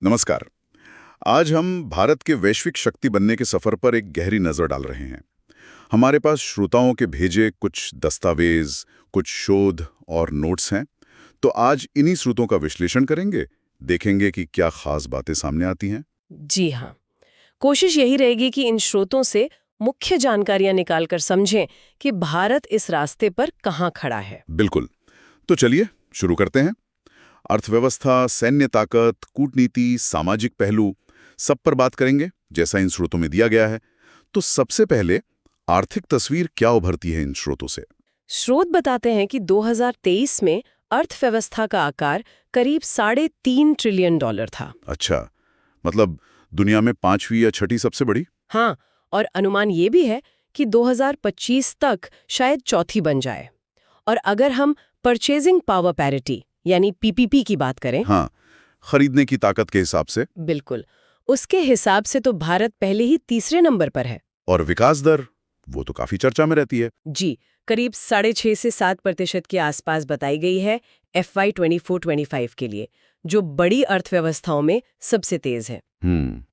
नमस्कार। आज हम भारत के वैश्विक शक्ति बनने के सफर पर एक गहरी नजर डाल रहे हैं। हमारे पास श्रोताओं के भेजे कुछ दस्तावेज, कुछ शोध और नोट्स हैं। तो आज इन्हीं स्रोतों का विश्लेषण करेंगे, देखेंगे कि क्या खास बातें सामने आती हैं। जी हाँ, कोशिश यही रहेगी कि इन स्रोतों से मुख्य जानकारियां निकालकर समझें कि भारत इस रास्ते पर कहाँ खड़ा है। बिल्कुल। तो चलिए शुरू करते हैं। अर्थव्यवस्था, सैन्य ताकत, कूटनीति, सामाजिक पहलू, सब पर बात करेंगे, जैसा इन स्रोतों में दिया गया है। तो सबसे पहले आर्थिक तस्वीर क्या उभरती है इन स्रोतों से? स्रोत बताते हैं कि 2023 में अर्थव्यवस्था का आकार करीब $3.5 ट्रिलियन था। अच्छा, मतलब दुनिया में पांचवी या छठी सबसे बड़ी? हाँ, और अनुमान ये भी है कि 2025 तक शायद चौथी बन जाए। और अगर हम परचेजिंग पावर पैरिटी यानी पीपीपी की बात करें, हाँ, खरीदने की ताकत के हिसाब से। बिल्कुल, उसके हिसाब से तो भारत पहले ही तीसरे नंबर पर है। और विकास दर, वो तो काफी चर्चा में रहती है। जी, करीब 6.5 से 7% के आसपास बताई गई है FY 24-25 के लिए, जो बड़ी अर्थव्यवस्थाओं में सबसे तेज है।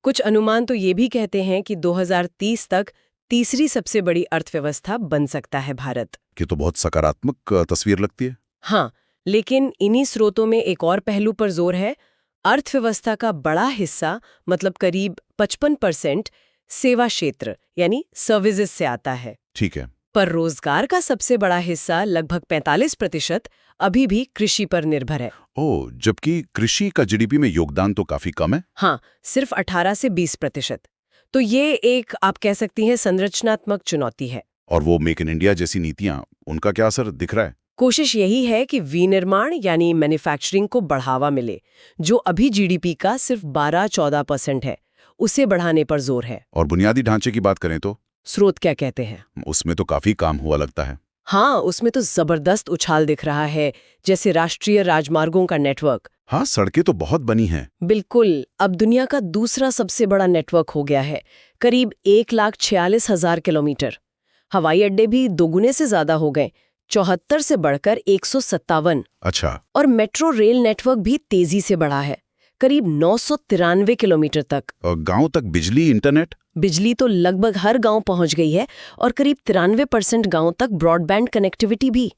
कुछ अनुमान तो ये भी कहते हैं कि 2030 तक तीसरी सबसे बड़ी अर्थव्यवस्था बन सकता है भारत। कि तो बहुत सकारात्मक तस्वीर लगती है। हाँ, लेकिन इन्हीं स्रोतों में एक और पहलू पर जोर है। अर्थव्यवस्था का बड़ा हिस्सा, मतलब करीब 55%, सेवा क्षेत्र यानी सर्विसेज से आता है। ठीक है। पर रोजगार का सबसे बड़ा हिस्सा, लगभग 45%, अभी भी कृषि पर निर्भर है। ओह, जबकि कृषि का जीडीपी में योगदान तो काफी कम है। हाँ, सिर्फ 18 से 20%। तो ये एक, आप कह सकती हैं, संरचनात्मक चुनौती है। और वो मेक इन इंडिया जैसी नीतियां, उनका क्या असर दिख रहा है? कोशिश यही है कि विनिर्माण यानी मैन्युफैक्चरिंग को बढ़ावा मिले, जो अभी जीडीपी का सिर्फ 12-14% है, उसे बढ़ाने पर जोर है। और बुनियादी ढांचे की बात करें तो स्रोत क्या कहते हैं? उसमें तो काफी काम हुआ लगता है। हाँ, उसमें तो जबरदस्त उछाल दिख रहा है, जैसे राष्ट्रीय राजमार्गों का नेटवर्क। हाँ, सड़कें तो बहुत बनी हैं। बिल्कुल, अब दुनिया का दूसरा सबसे बड़ा नेटवर्क हो गया है, करीब 1,46,000 किलोमीटर। हवाई अड्डे भी दोगुने से ज्यादा हो गए, 74 से बढ़कर 157। अच्छा। और मेट्रो रेल नेटवर्क भी तेजी से बढ़ा है, करीब 993 किलोमीटर तक। और गांव तक बिजली, इंटरनेट? बिजली तो लगभग हर गांव पहुंच गई है, और करीब 93% गांव तक ब्रॉडबैंड कनेक्टिविटी भी।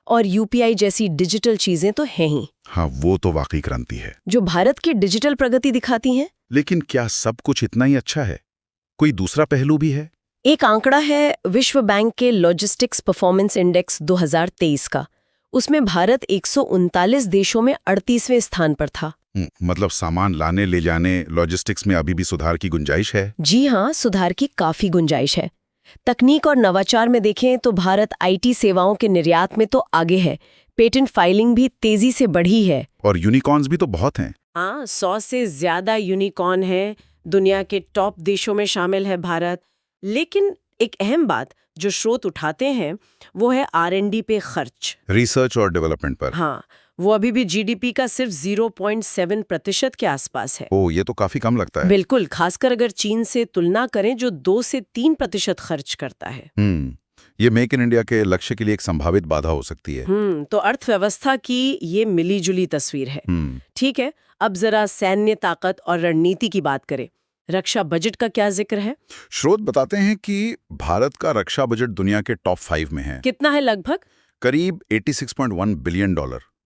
और यूपीआई जैसी डिजिटल चीजें तो हैं ही, हाँ, वो तो वाकई क्रांति है, जो भारत की डिजिटल प्रगति दिखाती हैं। लेकिन क्या सब कुछ इतना ही अच्छा है? कोई दूसरा पहलू भी है? एक आंकड़ा है विश्व बैंक के लॉजिस्टिक्स परफॉर्मेंस इंडेक्स 2023 का। उसमें भारत 139 देशों में 38वें स्थान पर था। मतलब सामान लाने ले जाने, लॉजिस्टिक्स में अभी भी सुधार की गुंजाइश है? जी हाँ, सुधार की काफी गुंजाइश है। तकनीक और नवाचार में देखें तो भारत आईटी सेवाओं के निर्यात में तो आगे है। पेटेंट फाइलिंग भी तेजी से बढ़ी है। और यूनिकॉर्न्स भी तो बहुत हैं। हाँ, 100 से ज्यादा यूनिकॉर्न है। दुनिया के टॉप देशों में शामिल है भारत। लेकिन एक अहम बात जो स्रोत उठाते हैं, वो है R&D पे खर्च, रिसर्च और डेवलपमेंट पर। हाँ, वो अभी भी जीडीपी का सिर्फ 0.7% के आसपास है। ओह, ये तो काफी कम लगता है। बिल्कुल, खासकर अगर चीन से तुलना करें, जो 2 से 3% खर्च करता है। ये मेक इन इंडिया के लक्ष्य के लिए एक संभावित बाधा हो सकती है। तो अर्थव्यवस्था की ये मिलीजुली तस्वीर है। ठीक है, अब जरा सैन्य ताकत और रणनीति की बात करें। रक्षा बजट का क्या जिक्र है? स्रोत बताते हैं कि भारत का रक्षा बजट दुनिया के टॉप 5 में है। कितना है लगभग? करीब $86.1 बिलियन,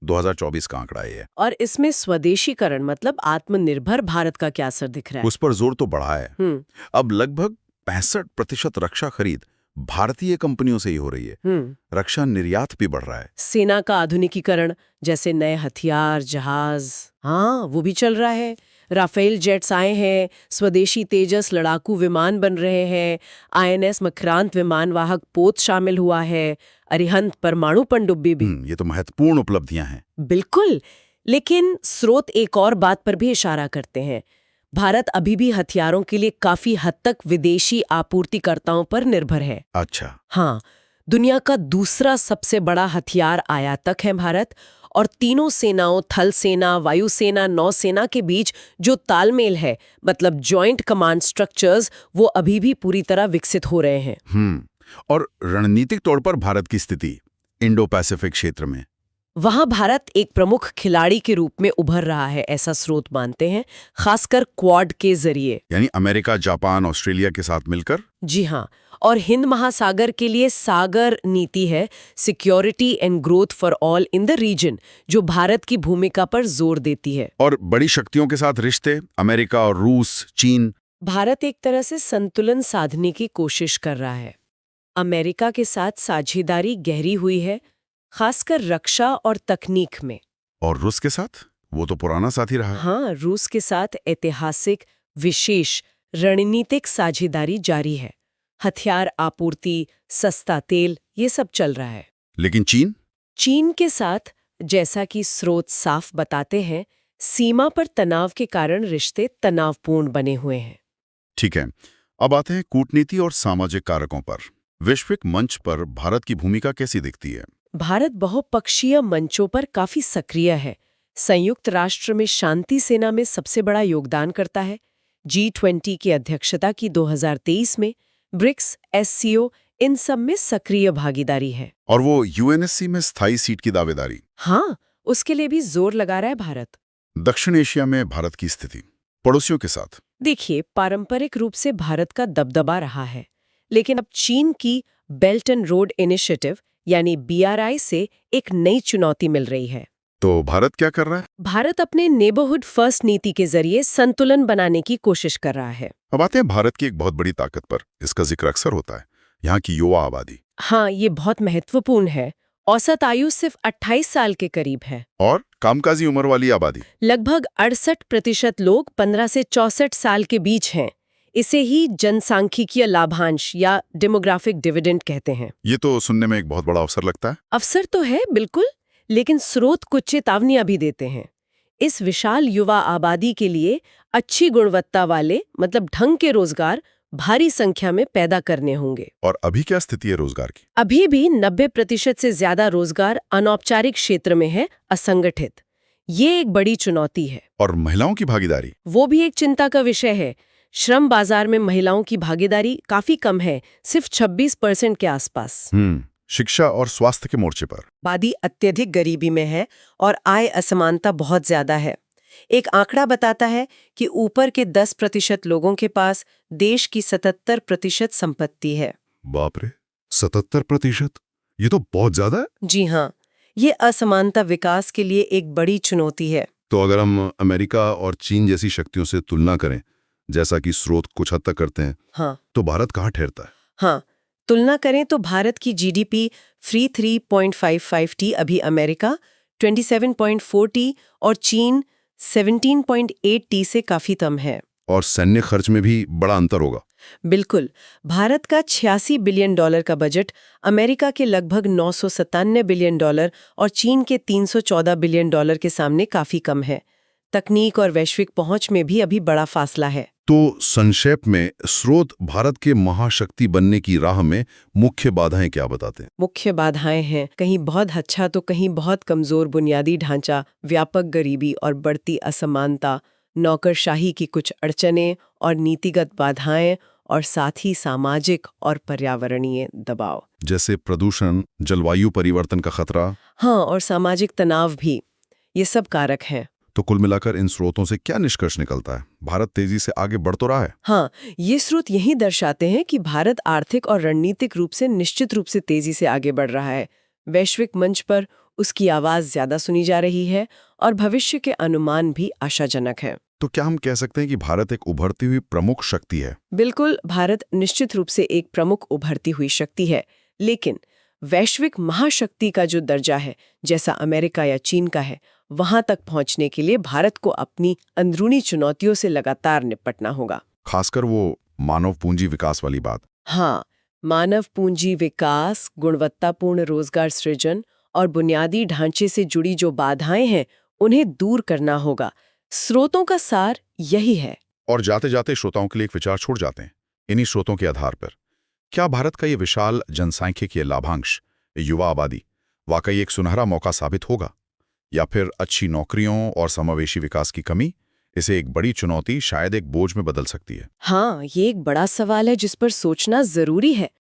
2024 का आंकड़ा है। और इसमें स्वदेशीकरण मतलब आत्मनिर्भर भारत का क्या असर दिख रहा है? उस पर जोर तो बढ़ा है। अब लगभग 65% रक्षा खरीद भारतीय कंपनियों से ही हो रही है। रक्षा निर्यात भी बढ़ रहा है। सेना का आधुनिकीकरण, जैसे नए हथियार, जहाज, हाँ, वो भी चल रहा है। राफेल जेट्स आए हैं, स्वदेशी तेजस लड़ाकू विमान बन रहे हैं, INS मक्रांत विमान वाहक पोत शामिल हुआ है, अरिहंत परमाणु पनडुब्बी भी। ये तो महत्वपूर्ण उपलब्धियां हैं। बिल्कुल, लेकिन स्रोत एक और बात पर भी इशारा करते हैं। भारत अभी भी हथियारों के लिए काफी हद तक विदेशी आपूर्तिकर्ताओं पर निर्भर है। अच्छा। हाँ, दुनिया का दूसरा सबसे बड़ा हथियार आयातक है भारत, और तीनों सेनाओं, थल सेना, वायुसेना, नौसेना के बीच जो तालमेल है, मतलब जॉइंट कमांड स्ट्रक्चर्स, वो अभी भी पूरी तरह विकसित हो रहे हैं। और रणनीतिक तौर पर भारत की स्थिति इंडो पैसिफिक क्षेत्र में? वहां भारत एक प्रमुख खिलाड़ी के रूप में उभर रहा है, ऐसा स्रोत मानते हैं, खासकर क्वाड के जरिए। यानी अमेरिका, जापान, ऑस्ट्रेलिया के साथ मिलकर। जी हाँ, और हिंद महासागर के लिए सागर नीति है, security and growth for all in the region, जो भारत की भूमिका पर जोर देती है। और बड़ी शक्तियों के साथ रिश्ते, अमेरिका और रूस, चीन। भारत एक तरह से संतुलन साधने की कोशिश कर रहा है। अमेरिका के साथ साझेदारी गहरी हुई है, खासकर रक्षा और तकनीक में। और रूस के साथ? वो तो पुराना साथी रहा है। हाँ, रूस के साथ ऐतिहासिक, विशेष रणनीतिक साझेदारी जारी है। हथियार आपूर्ति, सस्ता तेल, ये सब चल रहा है। लेकिन चीन? चीन के साथ, जैसा कि स्रोत साफ बताते हैं, सीमा पर तनाव के कारण रिश्ते तनावपूर्ण बने हुए हैं। ठीक है, अब आते हैं कूटनीति और सामाजिक कारकों पर। वैश्विक मंच पर भारत की भूमिका कैसी दिखती है? भारत बहुपक्षीय मंचों पर काफी सक्रिय है। संयुक्त राष्ट्र में शांति सेना में सबसे बड़ा योगदान करता है। G20 की अध्यक्षता की 2023 में, ब्रिक्स, SCO, इन सब में सक्रिय भागीदारी है। और वो UNSC में स्थायी सीट की दावेदारी? हाँ, उसके लिए भी जोर लगा रहा है भारत। दक्षिण एशिया में भारत की स्थिति पड़ोसियों के साथ? देखिए, पारंपरिक रूप से भारत का दबदबा रहा है, लेकिन अब चीन की बेल्ट एंड रोड इनिशिएटिव यानी BRI से एक नई चुनौती मिल रही है। तो भारत क्या कर रहा है? भारत अपने नेबरहुड फर्स्ट नीति के जरिए संतुलन बनाने की कोशिश कर रहा है। अब आते हैं भारत की एक बहुत बड़ी ताकत पर। इसका जिक्र अक्सर होता है, यहाँ की युवा आबादी। हाँ, ये बहुत महत्वपूर्ण है। औसत आयु सिर्फ 28 साल के करीब है। और कामकाजी उम्र वाली आबादी? लगभग 68% लोग 15 से 64 साल के बीच हैं। इसे ही जनसांख्यिकीय लाभांश या डेमोग्राफिक डिविडेंड कहते हैं। ये तो सुनने में एक बहुत बड़ा अवसर लगता है। अवसर तो है बिल्कुल, लेकिन स्रोत कुछ चेतावनियां भी देते हैं। इस विशाल युवा आबादी के लिए अच्छी गुणवत्ता वाले, मतलब ढंग के रोजगार भारी संख्या में पैदा करने होंगे। और अभी क्या स्थिति है रोजगार की? अभी भी 90% से ज्यादा रोजगार अनौपचारिक क्षेत्र में है, असंगठित। ये एक बड़ी चुनौती है। और महिलाओं की भागीदारी? वो भी एक चिंता का विषय है। श्रम बाजार में महिलाओं की भागीदारी काफी कम है, सिर्फ 26% के आसपास। शिक्षा और स्वास्थ्य के मोर्चे पर? आबादी अत्यधिक गरीबी में है और आय असमानता बहुत ज्यादा है। एक आंकड़ा बताता है कि ऊपर के 10% लोगों के पास देश की 77% संपत्ति है। बाप रे, 77%? ये तो बहुत ज्यादा है। जी हाँ, ये असमानता विकास के लिए एक बड़ी चुनौती है। तो अगर हम अमेरिका और चीन जैसी शक्तियों से तुलना करें, जैसा कि स्रोत कुछ हद तक करते हैं, हाँ, तो भारत कहाँ ठहरता है? हाँ, तुलना करें तो भारत की GDP 3.55T अभी अमेरिका 27.4T और चीन 17.8T से काफी कम है। और सैन्य खर्च में भी बड़ा अंतर होगा। बिल्कुल, भारत का $86 बिलियन का बजट अमेरिका के लगभग $997 बिलियन और चीन के $314 बिलियन के सामने काफी कम है। तकनीक और वैश्विक पहुंच में भी अभी बड़ा फासला है। तो संक्षेप में स्रोत भारत के महाशक्ति बनने की राह में मुख्य बाधाएं क्या बताते हैं? मुख्य बाधाएं हैं कहीं बहुत अच्छा तो कहीं बहुत कमजोर बुनियादी ढांचा, व्यापक गरीबी और बढ़ती असमानता, नौकरशाही की कुछ अड़चनें और नीतिगत बाधाएं, और साथ ही सामाजिक और पर्यावरणीय दबाव, जैसे प्रदूषण, जलवायु परिवर्तन का खतरा। हाँ, और सामाजिक तनाव भी। ये सब कारक हैं। तो कुल मिलाकर इन स्रोतों से क्या निष्कर्ष निकलता है? भारत तेजी से आगे बढ़ तो रहा है। हाँ, ये स्रोत यही दर्शाते हैं कि भारत आर्थिक और रणनीतिक रूप से निश्चित रूप से तेजी से आगे बढ़ रहा है। वैश्विक मंच पर उसकी आवाज ज्यादा सुनी जा रही है और भविष्य के अनुमान भी आशाजनक हैं। तो क्या हम कह सकते हैं कि भारत एक उभरती हुई प्रमुख शक्ति है? बिल्कुल, भारत निश्चित रूप से एक प्रमुख उभरती हुई शक्ति है, लेकिन वैश्विक महाशक्ति का जो दर्जा है, जैसा अमेरिका या चीन का है, वहां तक पहुंचने के लिए भारत को अपनी अंदरूनी चुनौतियों से लगातार निपटना होगा। खासकर वो मानव पूंजी विकास वाली बात। हाँ, मानव पूंजी विकास, गुणवत्तापूर्ण रोजगार सृजन और बुनियादी ढांचे से जुड़ी जो बाधाएं हैं, उन्हें दूर करना होगा। स्रोतों का सार यही है। और जाते जाते श्रोताओं के लिए एक विचार छोड़ जाते हैं। इन्हीं स्रोतों के आधार पर क्या भारत का ये विशाल जनसांख्यिकीय लाभांश, युवा आबादी, वाकई एक सुनहरा मौका साबित होगा, या फिर अच्छी नौकरियों और समावेशी विकास की कमी इसे एक बड़ी चुनौती, शायद एक बोझ में बदल सकती है? हाँ, ये एक बड़ा सवाल है जिस पर सोचना जरूरी है।